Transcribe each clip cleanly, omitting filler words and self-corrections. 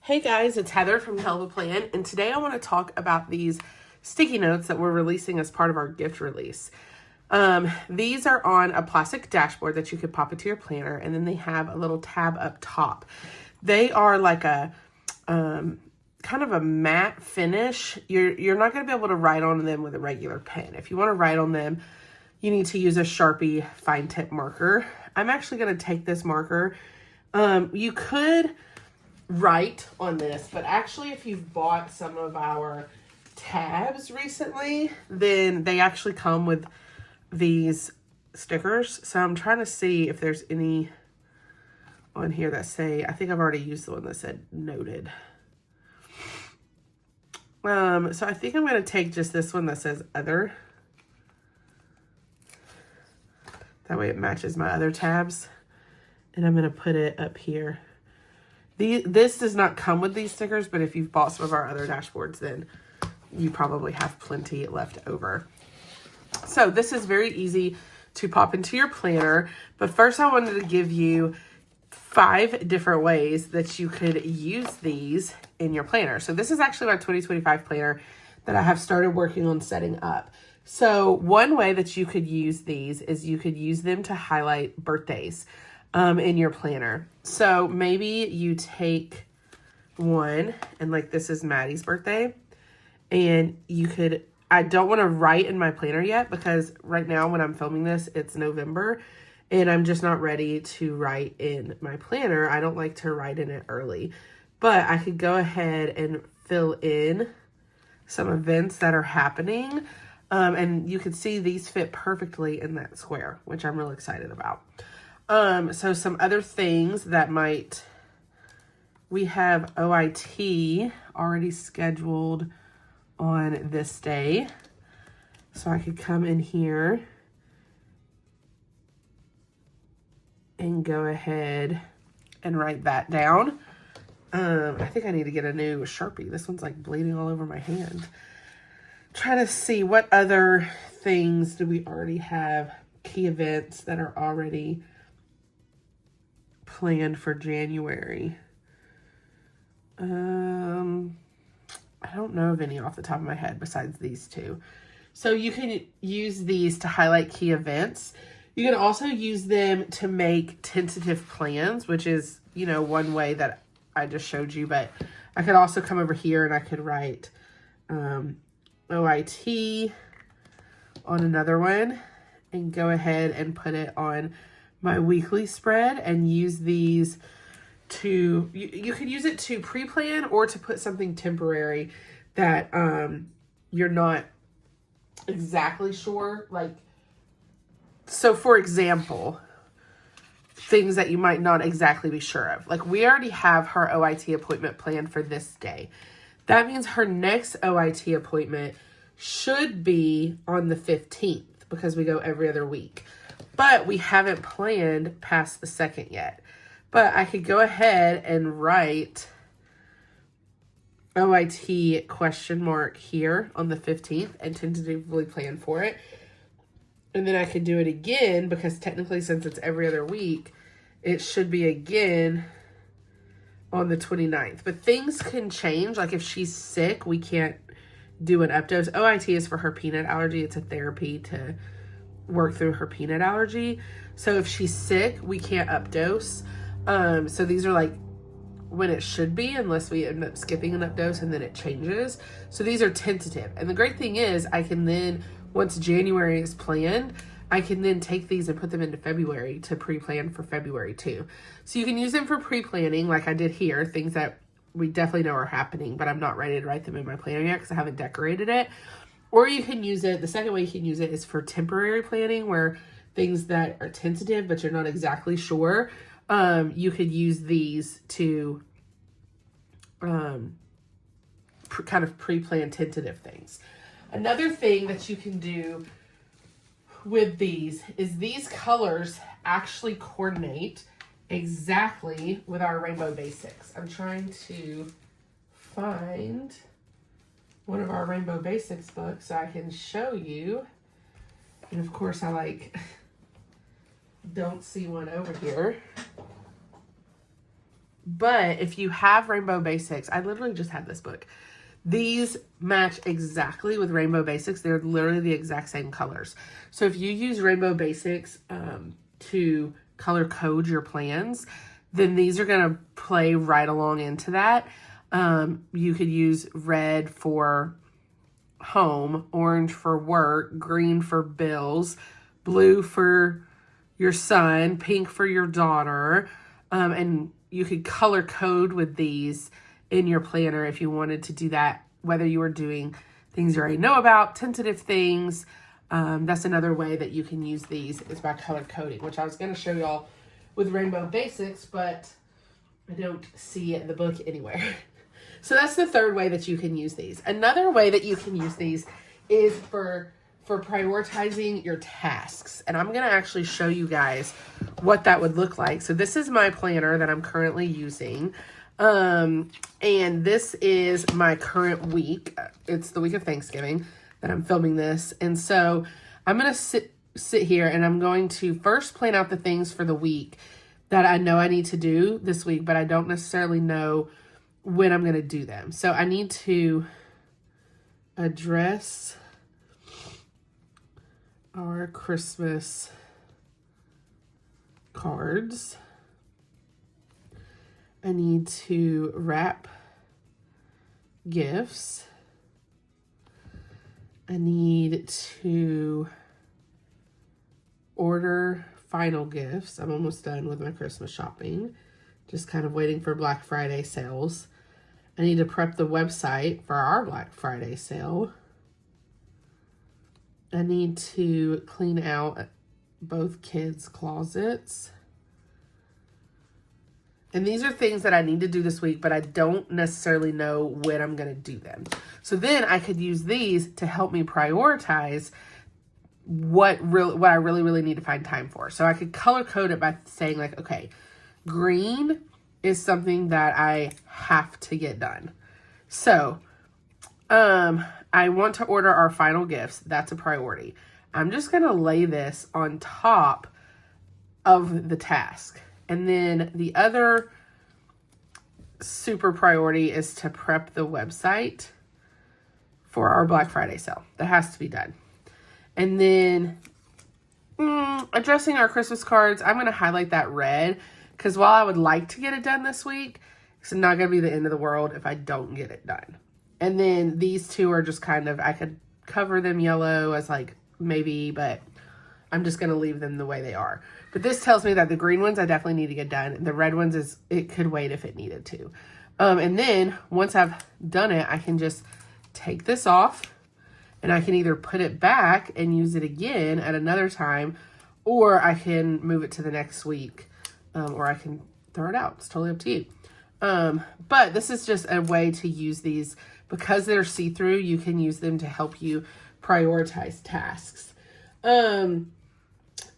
Hey guys, it's Heather from Kell, and today I want to talk about these sticky notes that we're releasing as part of our gift release. These are on a plastic dashboard that you could pop into your planner, and then they have a little tab up top. They are like a kind of a matte finish. You're not going to be able to write on them with a regular pen. If you want to write on them, you need to use a Sharpie fine tip marker. I'm actually going to take this marker. You could write on this, but actually if you've bought some of our tabs recently, then they actually come with these stickers. So I'm trying to see if there's any on here that say, I think I've already used the one that said noted. So I think I'm going to take just this one that says other. That way it matches my other tabs. And I'm going to put it up here. This does not come with these stickers, but if you've bought some of our other dashboards, then you probably have plenty left over. So this is very easy to pop into your planner. But first I wanted to give you 5 different ways that you could use these in your planner. So this is actually my 2025 planner that I have started working on setting up. So one way that you could use these is you could use them to highlight birthdays in your planner. So maybe you take one and like this is Maddie's birthday, and you could, I don't want to write in my planner yet because right now when I'm filming this, it's November and I'm just not ready to write in my planner. I don't like to write in it early, but I could go ahead and fill in some events that are happening. And you can see these fit perfectly in that square, which I'm really excited about. So some other things that might, we have OIT already scheduled on this day. So I could come in here and go ahead and write that down. I think I need to get a new Sharpie. This one's like bleeding all over my hand. Trying to see what other things do we already have, key events that are already planned for January. I don't know of any off the top of my head besides these 2. So you can use these to highlight key events. You can also use them to make tentative plans, which is, you know, one way that I just showed you, but I could also come over here and I could write OIT on another one and go ahead and put it on my weekly spread and use these to, you could use it to pre-plan or to put something temporary that you're not exactly sure. Like, so for example, things that you might not exactly be sure of. Like we already have her OIT appointment planned for this day. That means her next OIT appointment should be on the 15th because we go every other week. But we haven't planned past the 2nd yet. But I could go ahead and write OIT question mark here on the 15th and tentatively plan for it. And then I could do it again because technically since it's every other week, it should be again on the 29th. But things can change. Like if she's sick, we can't do an updose. OIT is for her peanut allergy. It's a therapy to work through her peanut allergy. So if she's sick, we can't updose. So these are like when it should be, unless we end up skipping an updose and then it changes. So these are tentative. And the great thing is I can then, once January is planned, I can then take these and put them into February to pre-plan for February too. So you can use them for pre-planning like I did here, things that we definitely know are happening, but I'm not ready to write them in my planner yet because I haven't decorated it. Or you can use it, the second way you can use it is for temporary planning, where things that are tentative but you're not exactly sure. You could use these to kind of pre-plan tentative things. Another thing that you can do with these is these colors actually coordinate exactly with our Rainbow Basics. I'm trying to find one of our Rainbow Basics books so I can show you. And of course I don't see one over here. But if you have Rainbow Basics, I literally just had this book. These match exactly with Rainbow Basics. They're literally the exact same colors. So if you use Rainbow Basics to color code your plans, then these are going to play right along into that. You could use red for home, orange for work, green for bills, blue for your son, pink for your daughter, and you could color code with these in your planner if you wanted to do that, whether you were doing things you already know about, tentative things. That's another way that you can use these is by color coding, which I was going to show y'all with Rainbow Basics, but I don't see it in the book anywhere. So that's the third way that you can use these. Another way that you can use these is for prioritizing your tasks. And I'm going to actually show you guys what that would look like. So this is my planner that I'm currently using. And this is my current week. It's the week of Thanksgiving that I'm filming this. And so I'm going to sit here and I'm going to first plan out the things for the week that I know I need to do this week, but I don't necessarily know when I'm going to do them. So I need to address our Christmas cards. I need to wrap gifts. I need to order final gifts. I'm almost done with my Christmas shopping. Just kind of waiting for Black Friday sales. I need to prep the website for our Black Friday sale. I need to clean out both kids' closets. And these are things that I need to do this week, but I don't necessarily know when I'm going to do them. So then I could use these to help me prioritize what I really need to find time for. So I could color code it by saying like, okay, green is something that I have to get done. So, I want to order our final gifts. That's a priority. I'm just going to lay this on top of the task. And then the other super priority is to prep the website for our Black Friday sale. That has to be done. And then addressing our Christmas cards, I'm going to highlight that red because while I would like to get it done this week, it's not going to be the end of the world if I don't get it done. And then these two are just kind of, I could cover them yellow as like maybe, but I'm just going to leave them the way they are. But this tells me that the green ones I definitely need to get done. The red ones it could wait if it needed to. And then once I've done it, I can just take this off and I can either put it back and use it again at another time, or I can move it to the next week, or I can throw it out. It's totally up to you. But this is just a way to use these because they're see-through. You can use them to help you prioritize tasks. And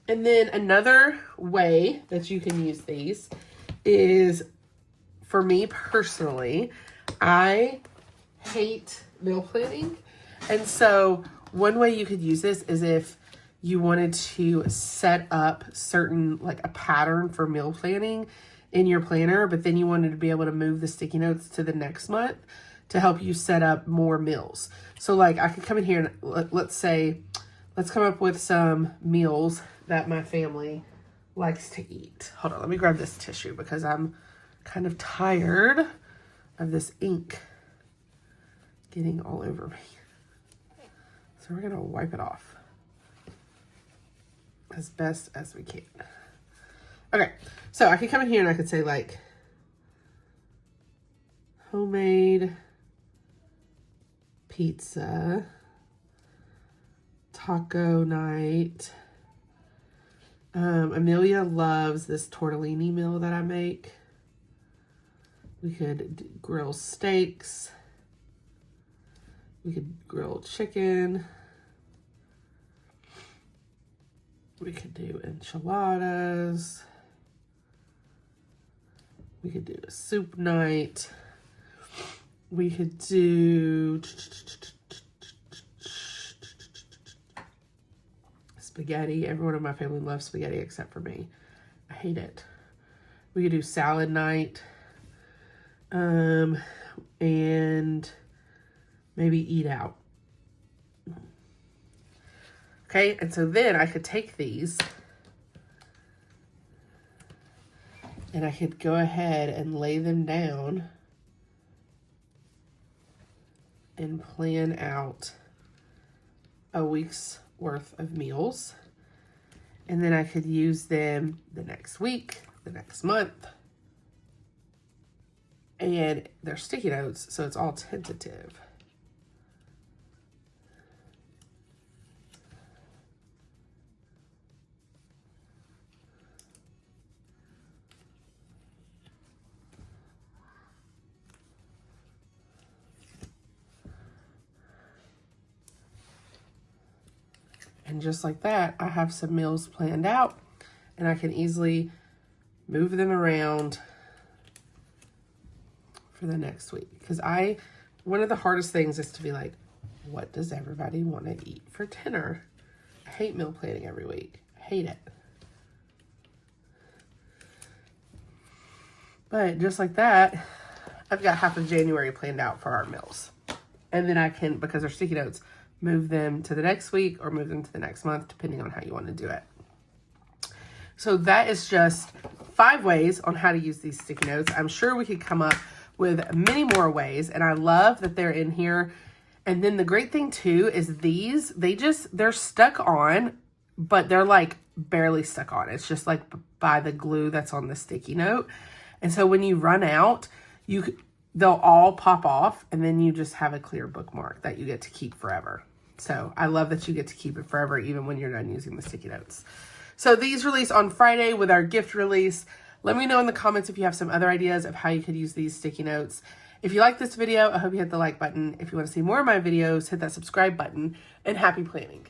then another way that you can use these is, for me personally, I hate meal planning. And so one way you could use this is if you wanted to set up certain, like a pattern for meal planning in your planner, but then you wanted to be able to move the sticky notes to the next month to help you set up more meals. So like I could come in here and let's come up with some meals that my family likes to eat. Hold on, let me grab this tissue because I'm kind of tired of this ink getting all over me. So we're gonna wipe it off as best as we can. Okay, so I could come in here and I could say like homemade pizza, taco night. Amelia loves this tortellini meal that I make. We could grill steaks. We could grill chicken. We could do enchiladas. We could do a soup night. We could do spaghetti. Everyone in my family loves spaghetti except for me. I hate it. We could do salad night. and maybe eat out. Okay, and so then I could take these and I could go ahead and lay them down and plan out a week's worth of meals. And then I could use them the next week, the next month. And they're sticky notes, so it's all tentative. And just like that, I have some meals planned out and I can easily move them around for the next week. Because one of the hardest things is to be like, what does everybody want to eat for dinner? I hate meal planning every week. I hate it. But just like that, I've got half of January planned out for our meals. And then I can, because they're sticky notes, move them to the next week or move them to the next month, depending on how you want to do it. So that is just 5 ways on how to use these sticky notes. I'm sure we could come up with many more ways, and I love that they're in here. And then the great thing too is these, they're stuck on, but they're like barely stuck on. It's just like by the glue that's on the sticky note. And so when you run out, they'll all pop off, and then you just have a clear bookmark that you get to keep forever. So I love that you get to keep it forever, even when you're done using the sticky notes. So these release on Friday with our gift release. Let me know in the comments if you have some other ideas of how you could use these sticky notes. If you like this video, I hope you hit the like button. If you want to see more of my videos, hit that subscribe button, and happy planning.